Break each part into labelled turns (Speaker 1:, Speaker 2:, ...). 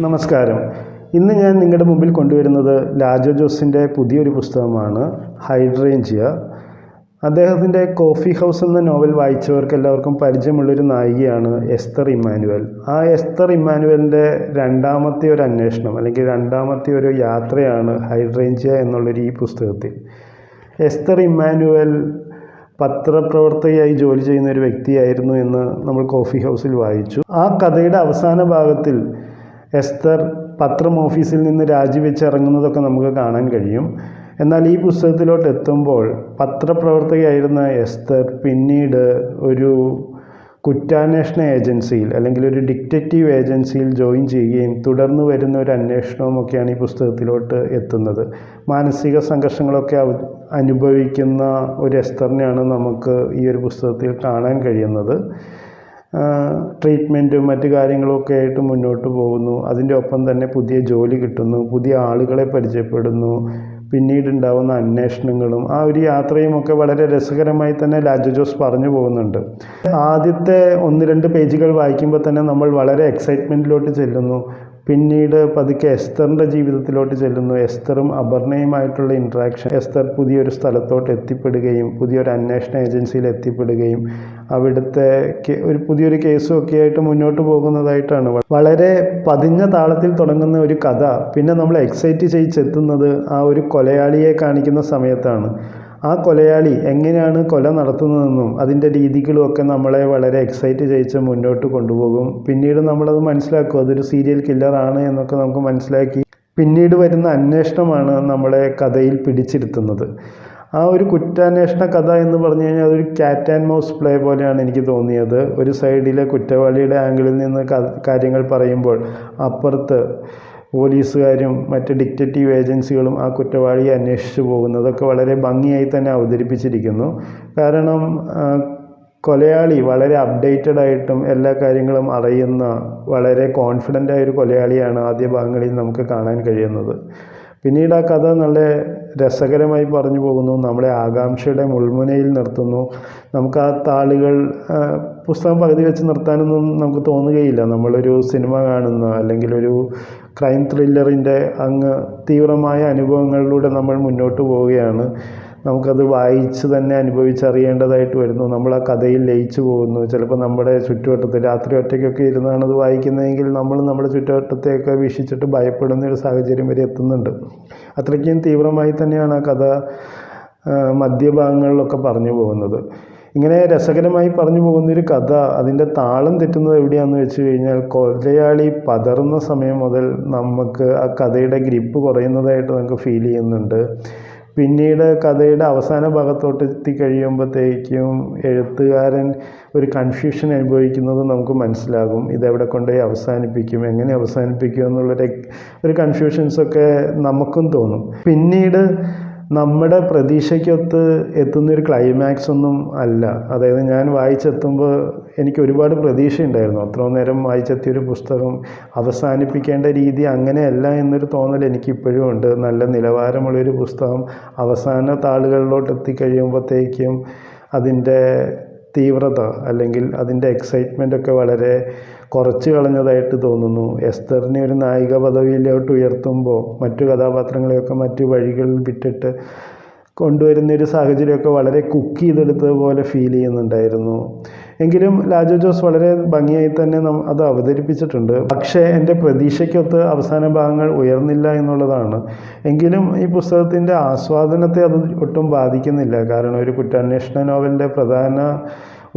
Speaker 1: നമസ്കാരം. ഇന്ന് ഞാൻ നിങ്ങളുടെ മുമ്പിൽ കൊണ്ടുവരുന്നത് ലാജോ ജോസിൻ്റെ പുതിയൊരു പുസ്തകമാണ്, ഹൈഡ്രേഞ്ചിയ. അദ്ദേഹത്തിൻ്റെ കോഫി ഹൗസ് എന്ന നോവൽ വായിച്ചവർക്ക് എല്ലാവർക്കും പരിചയമുള്ളൊരു നായികയാണ് എസ്തർ ഇമ്മാനുവൽ. ആ എസ്തർ ഇമ്മാനുവലിൻ്റെ രണ്ടാമത്തെ ഒരു അന്വേഷണം അല്ലെങ്കിൽ രണ്ടാമത്തെ ഒരു യാത്രയാണ് ഹൈഡ്രേഞ്ചിയ എന്നുള്ളൊരു ഈ പുസ്തകത്തിൽ. എസ്തർ ഇമ്മാനുവൽ പത്രപ്രവർത്തകയായി ജോലി ചെയ്യുന്ന ഒരു വ്യക്തിയായിരുന്നു എന്ന് നമ്മൾ കോഫി ഹൗസിൽ വായിച്ചു. ആ കഥയുടെ അവസാന ഭാഗത്തിൽ എസ്തർ പത്രം ഓഫീസിൽ നിന്ന് രാജിവെച്ചിറങ്ങുന്നതൊക്കെ നമുക്ക് കാണാൻ കഴിയും. എന്നാൽ ഈ പുസ്തകത്തിലോട്ട് എത്തുമ്പോൾ പത്രപ്രവർത്തകയായിരുന്ന എസ്തർ പിന്നീട് ഒരു കുറ്റാന്വേഷണ ഏജൻസിയിൽ അല്ലെങ്കിൽ ഒരു ഡിറ്റക്റ്റീവ് ഏജൻസിയിൽ ജോയിൻ ചെയ്യുകയും തുടർന്ന് വരുന്ന ഒരു അന്വേഷണവും ഒക്കെയാണ് ഈ പുസ്തകത്തിലോട്ട് എത്തുന്നത്. മാനസിക സംഘർഷങ്ങളൊക്കെ അനുഭവിക്കുന്ന ഒരു എസ്തറിനെയാണ് നമുക്ക് ഈ ഒരു പുസ്തകത്തിൽ കാണാൻ കഴിയുന്നത്. ട്രീറ്റ്മെൻറ്റും മറ്റു കാര്യങ്ങളൊക്കെ ആയിട്ട് മുന്നോട്ട് പോകുന്നു. അതിൻ്റെ ഒപ്പം തന്നെ പുതിയ ജോലി കിട്ടുന്നു, പുതിയ ആളുകളെ പരിചയപ്പെടുന്നു, പിന്നീടുണ്ടാവുന്ന അന്വേഷണങ്ങളും ആ ഒരു യാത്രയുമൊക്കെ വളരെ രസകരമായി തന്നെ ലാജോ ജോസ് പറഞ്ഞു പോകുന്നുണ്ട്. ആദ്യത്തെ 1-2 പേജുകൾ വായിക്കുമ്പോൾ തന്നെ നമ്മൾ വളരെ എക്സൈറ്റ്മെൻറ്റിലോട്ട് ചെല്ലുന്നു. പിന്നീട് പതുക്കെ എസ്തറിൻ്റെ ജീവിതത്തിലോട്ട് ചെല്ലുന്നു. എസ്തറും അപർണയുമായിട്ടുള്ള ഇൻട്രാക്ഷൻ, എസ്തർ പുതിയൊരു സ്ഥലത്തോട്ട് എത്തിപ്പെടുകയും പുതിയൊരു അന്വേഷണ ഏജൻസിയിൽ എത്തിപ്പെടുകയും അവിടുത്തെ ഒരു പുതിയൊരു കേസും ഒക്കെ ആയിട്ട് മുന്നോട്ട് പോകുന്നതായിട്ടാണ്. വളരെ പതിഞ്ഞ താളത്തിൽ തുടങ്ങുന്ന ഒരു കഥ പിന്നെ നമ്മളെ എക്സൈറ്റ് ചെയ്യിച്ചെത്തുന്നത് ആ ഒരു കൊലയാളിയെ കാണിക്കുന്ന സമയത്താണ്. ആ കൊലയാളി എങ്ങനെയാണ് കൊല നടത്തുന്നതെന്നും അതിൻ്റെ രീതികളും ഒക്കെ നമ്മളെ വളരെ എക്സൈറ്റ് ചെയ്യിച്ച് മുന്നോട്ട് കൊണ്ടുപോകും. പിന്നീട് നമ്മളത് മനസ്സിലാക്കും, അതൊരു സീരിയൽ കില്ലറാണ് എന്നൊക്കെ നമുക്ക് മനസ്സിലാക്കി പിന്നീട് വരുന്ന അന്വേഷണമാണ് നമ്മളെ കഥയിൽ പിടിച്ചിരുത്തുന്നത്. ആ ഒരു കുറ്റാന്വേഷണ കഥ എന്ന് പറഞ്ഞു കഴിഞ്ഞാൽ അതൊരു ക്യാറ്റ് ആൻഡ് മൗസ് പ്ലേ പോലെയാണ് എനിക്ക് തോന്നിയത്. ഒരു സൈഡിലെ കുറ്റവാളിയുടെ ആംഗിളിൽ നിന്ന് കാര്യങ്ങൾ പറയുമ്പോൾ അപ്പുറത്ത് പോലീസുകാരും മറ്റ് ഡിറ്റക്റ്റീവ് ഏജൻസികളും ആ കുറ്റവാളിയെ അന്വേഷിച്ചു പോകുന്നതൊക്കെ വളരെ ഭംഗിയായി തന്നെ അവതരിപ്പിച്ചിരിക്കുന്നു. കാരണം കൊലയാളി വളരെ അപ്ഡേറ്റഡ് ആയിട്ടും എല്ലാ കാര്യങ്ങളും അറിയുന്ന വളരെ കോൺഫിഡൻ്റ് ആയൊരു കൊലയാളിയാണ് ആദ്യ ഭാഗങ്ങളിൽ നമുക്ക് കാണാൻ കഴിയുന്നത്. പിന്നീട് ആ കഥ നല്ല രസകരമായി പറഞ്ഞു പോകുന്നു, നമ്മളെ ആകാംക്ഷയുടെ മുൾമുനയിൽ നിർത്തുന്നു. നമുക്ക് ആ താളുകൾ പുസ്തകം പകുതി വെച്ച് നിർത്താനൊന്നും നമുക്ക് തോന്നുകയില്ല. നമ്മളൊരു സിനിമ കാണുന്ന അല്ലെങ്കിൽ ഒരു ക്രൈം ത്രില്ലറിൻ്റെ അങ്ങ് തീവ്രമായ അനുഭവങ്ങളിലൂടെ നമ്മൾ മുന്നോട്ട് പോവുകയാണ്. നമുക്കത് വായിച്ച് തന്നെ അനുഭവിച്ചറിയേണ്ടതായിട്ട് വരുന്നു. നമ്മൾ ആ കഥയിൽ ലയിച്ചു പോകുന്നു. ചിലപ്പോൾ നമ്മുടെ ചുറ്റുവട്ടത്ത് രാത്രി ഒറ്റയ്ക്കൊക്കെ ഇരുന്നാണ് അത് വായിക്കുന്നതെങ്കിൽ നമ്മൾ നമ്മുടെ ചുറ്റുവട്ടത്തെയൊക്കെ വീക്ഷിച്ചിട്ട് ഭയപ്പെടുന്ന ഒരു സാഹചര്യം വരെ എത്തുന്നുണ്ട്. അത്രയ്ക്കും തീവ്രമായി തന്നെയാണ് ആ കഥ മധ്യഭാഗങ്ങളിലൊക്കെ പറഞ്ഞു പോകുന്നത്. ഇങ്ങനെ രസകരമായി പറഞ്ഞു പോകുന്നൊരു കഥ അതിൻ്റെ താളം തെറ്റുന്നത് എവിടെയാണെന്ന് വെച്ച് കഴിഞ്ഞാൽ കൊലയാളി പതറുന്ന സമയം മുതൽ നമുക്ക് ആ കഥയുടെ ഗ്രിപ്പ് കുറയുന്നതായിട്ട് നമുക്ക് ഫീൽ ചെയ്യുന്നുണ്ട്. പിന്നീട് കഥയുടെ അവസാന ഭാഗത്തോട്ട് എത്തിക്കഴിയുമ്പോഴത്തേക്കും എഴുത്തുകാരൻ ഒരു കൺഫ്യൂഷൻ അനുഭവിക്കുന്നത് നമുക്ക് മനസ്സിലാകും. ഇതെവിടെ കൊണ്ടുപോയി അവസാനിപ്പിക്കും, എങ്ങനെ അവസാനിപ്പിക്കും എന്നുള്ളൊരു കൺഫ്യൂഷൻസൊക്കെ നമുക്കും തോന്നും. പിന്നീട് നമ്മുടെ പ്രതീക്ഷയ്ക്കൊത്ത് എത്തുന്നൊരു ക്ലൈമാക്സ് ഒന്നും അല്ല. അതായത് ഞാൻ വായിച്ചെത്തുമ്പോൾ എനിക്ക് ഒരുപാട് പ്രതീക്ഷയുണ്ടായിരുന്നു. അത്രയും നേരം വായിച്ചെത്തിയൊരു പുസ്തകം അവസാനിപ്പിക്കേണ്ട രീതി അങ്ങനെയല്ല എന്നൊരു തോന്നൽ എനിക്കിപ്പോഴും ഉണ്ട്. നല്ല നിലവാരമുള്ളൊരു പുസ്തകം അവസാന താളുകളിലോട്ട് എത്തിക്കഴിയുമ്പോഴത്തേക്കും അതിൻ്റെ തീവ്രത അല്ലെങ്കിൽ അതിൻ്റെ എക്സൈറ്റ്മെൻ്റ് ഒക്കെ വളരെ കുറച്ച് കളഞ്ഞതായിട്ട് തോന്നുന്നു. എസ്തറിനെ ഒരു നായിക പദവിയിലോട്ട് ഉയർത്തുമ്പോൾ മറ്റു കഥാപാത്രങ്ങളെയൊക്കെ മറ്റു വഴികളിൽ വിട്ടിട്ട് കൊണ്ടുവരുന്നൊരു സാഹചര്യമൊക്കെ വളരെ കുക്ക് ചെയ്തെടുത്തതുപോലെ ഫീൽ ചെയ്യുന്നുണ്ടായിരുന്നു. എങ്കിലും ലാജോ ജോസ് വളരെ ഭംഗിയായി തന്നെ അത് അവതരിപ്പിച്ചിട്ടുണ്ട്. പക്ഷേ എൻ്റെ പ്രതീക്ഷയ്ക്കൊത്ത് അവസാന ഭാഗങ്ങൾ ഉയർന്നില്ല എന്നുള്ളതാണ്. എങ്കിലും ഈ പുസ്തകത്തിൻ്റെ ആസ്വാദനത്തെ അത് ഒട്ടും ബാധിക്കുന്നില്ല. കാരണം ഒരു കുറ്റാന്വേഷണ നോവലിൻ്റെ പ്രധാന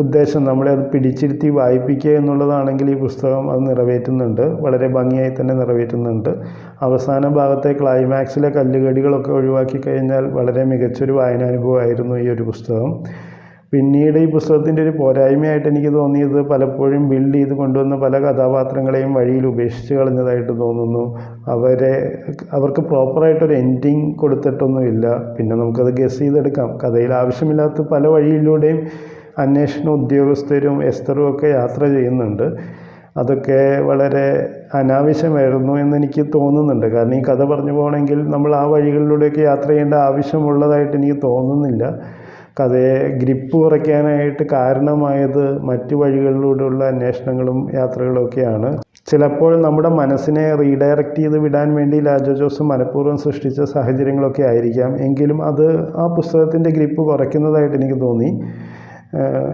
Speaker 1: ഉദ്ദേശം നമ്മളെ അത് പിടിച്ചിരുത്തി വായിപ്പിക്കുക എന്നുള്ളതാണെങ്കിൽ ഈ പുസ്തകം അത് നിറവേറ്റുന്നുണ്ട്, വളരെ ഭംഗിയായി തന്നെ നിറവേറ്റുന്നുണ്ട്. അവസാന ഭാഗത്തെ ക്ലൈമാക്സിലെ കല്ലുകടികളൊക്കെ ഒഴിവാക്കി കഴിഞ്ഞാൽ വളരെ മികച്ചൊരു വായനാനുഭവമായിരുന്നു ഈ ഒരു പുസ്തകം. പിന്നീട് ഈ പുസ്തകത്തിൻ്റെ ഒരു പോരായ്മയായിട്ട് എനിക്ക് തോന്നിയത് പലപ്പോഴും ബിൽഡ് ചെയ്ത് കൊണ്ടുവന്ന പല കഥാപാത്രങ്ങളെയും വഴിയിൽ ഉപേക്ഷിച്ച് കളഞ്ഞതായിട്ട് തോന്നുന്നു. അവർക്ക് പ്രോപ്പറായിട്ടൊരു എൻഡിങ് കൊടുത്തിട്ടൊന്നുമില്ല. പിന്നെ നമുക്കത് ഗസ് ചെയ്തെടുക്കാം. കഥയിൽ ആവശ്യമില്ലാത്ത പല വഴിയിലൂടെയും അന്വേഷണ ഉദ്യോഗസ്ഥരും എസ്തറും ഒക്കെ യാത്ര ചെയ്യുന്നുണ്ട്. അതൊക്കെ വളരെ അനാവശ്യമായിരുന്നു എന്നെനിക്ക് തോന്നുന്നുണ്ട്. കാരണം ഈ കഥ പറഞ്ഞു പോകണമെങ്കിൽ നമ്മൾ ആ വഴികളിലൂടെയൊക്കെ യാത്ര ചെയ്യേണ്ട ആവശ്യമുള്ളതായിട്ട് എനിക്ക് തോന്നുന്നില്ല. കഥയെ ഗ്രിപ്പ് കുറയ്ക്കാനായിട്ട് കാരണമായത് മറ്റു വഴികളിലൂടെയുള്ള അന്വേഷണങ്ങളും യാത്രകളും ഒക്കെയാണ്. ചിലപ്പോൾ നമ്മുടെ മനസ്സിനെ റീഡയറക്റ്റ് ചെയ്ത് വിടാൻ വേണ്ടി ലാജോ ജോസ് മനഃപൂർവ്വം സൃഷ്ടിച്ച സാഹചര്യങ്ങളൊക്കെ ആയിരിക്കാം. എങ്കിലും അത് ആ പുസ്തകത്തിൻ്റെ ഗ്രിപ്പ് കുറയ്ക്കുന്നതായിട്ട് എനിക്ക് തോന്നി.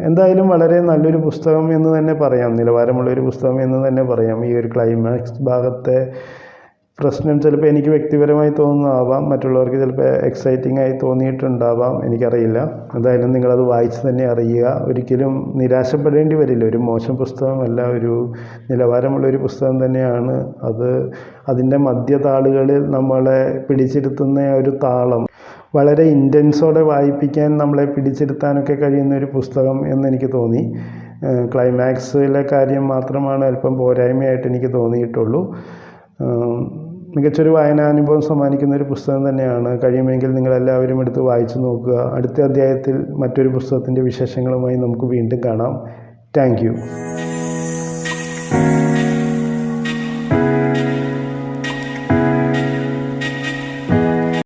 Speaker 1: എന്തായാലും വളരെ നല്ലൊരു പുസ്തകം എന്ന് തന്നെ പറയാം, നിലവാരമുള്ളൊരു പുസ്തകം എന്ന് തന്നെ പറയാം. ഈ ഒരു ക്ലൈമാക്സ് ഭാഗത്തെ പ്രശ്നം ചിലപ്പോൾ എനിക്ക് വ്യക്തിപരമായി തോന്നുന്നതാവാം, മറ്റുള്ളവർക്ക് ചിലപ്പോൾ എക്സൈറ്റിംഗ് ആയി തോന്നിയിട്ടുണ്ടാവാം, എനിക്കറിയില്ല. എന്തായാലും നിങ്ങളത് വായിച്ച് തന്നെ അറിയുക. ഒരിക്കലും നിരാശപ്പെടേണ്ടി വരില്ല. ഒരു മോശം പുസ്തകമല്ല, ഒരു നിലവാരമുള്ളൊരു പുസ്തകം തന്നെയാണ് അത്. അതിൻ്റെ മധ്യതാളുകളിൽ നമ്മളെ പിടിച്ചിരുത്തുന്ന ഒരു താളം വളരെ ഇൻറ്റൻസോടെ വായിപ്പിക്കാൻ, നമ്മളെ പിടിച്ചിരുത്താനൊക്കെ കഴിയുന്ന ഒരു പുസ്തകം എന്നെനിക്ക് തോന്നി. ക്ലൈമാക്സിലെ കാര്യം മാത്രമാണ് അല്പം പോരായ്മയായിട്ട് എനിക്ക് തോന്നിയിട്ടുള്ളൂ. മികച്ചൊരു വായനാനുഭവം സമ്മാനിക്കുന്ന ഒരു പുസ്തകം തന്നെയാണ്. കഴിയുമെങ്കിൽ നിങ്ങളെല്ലാവരും എടുത്ത് വായിച്ചു നോക്കുക. അടുത്ത അധ്യായത്തിൽ മറ്റൊരു പുസ്തകത്തിൻ്റെ വിശേഷങ്ങളുമായി നമുക്ക് വീണ്ടും കാണാം. Thank you.